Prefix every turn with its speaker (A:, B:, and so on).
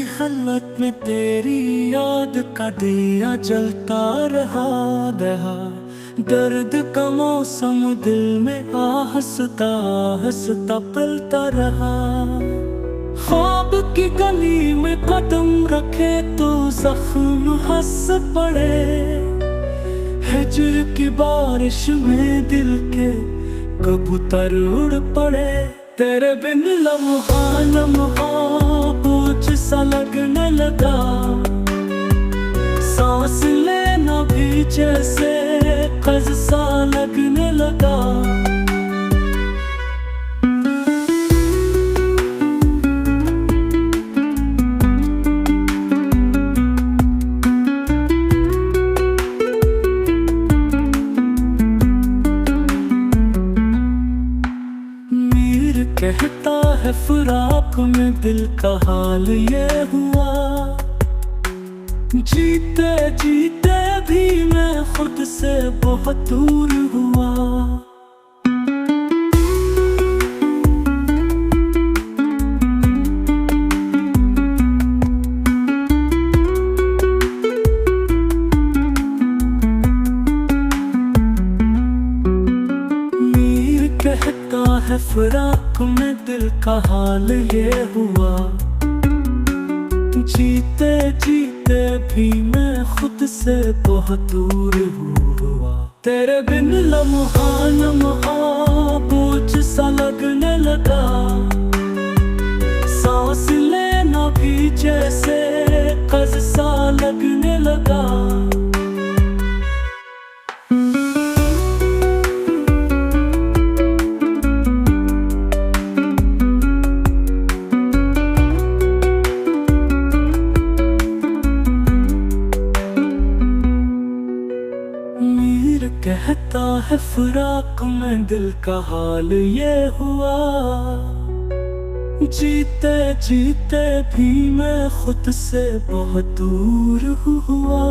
A: खलवत में तेरी याद का दिया जलता रहा। दर्द का मौसम दिल में हंसता हंसता पलता रहा। ख्वाब की गली में कदम रखे तो जख्म हंस पड़े। हिज्र की बारिश में दिल के कबूतर उड़ पड़े। तेरे बिन लम्हा लम्हा बोझ सा लगने लगा। सांस लेना भी जैसे कर्ज सा लगने लगा। कहता है फिराक में दिल का हाल ये हुआ। जीते जीते भी मैं खुद से बहुत दूर हुआ। मीर कहता है फिराक में दिल का हाल ये हुआ। जीते जीते भी मैं खुद से बहुत दूर हुआ। तेरे बिन लम्हा लम्हा बोझ सा लगने लगा। सांस लेना भी जैसे कर्ज सा लगने लगा। कहता है फिराक में दिल का हाल ये हुआ। जीते जीते भी मैं खुद से बहुत दूर हुआ।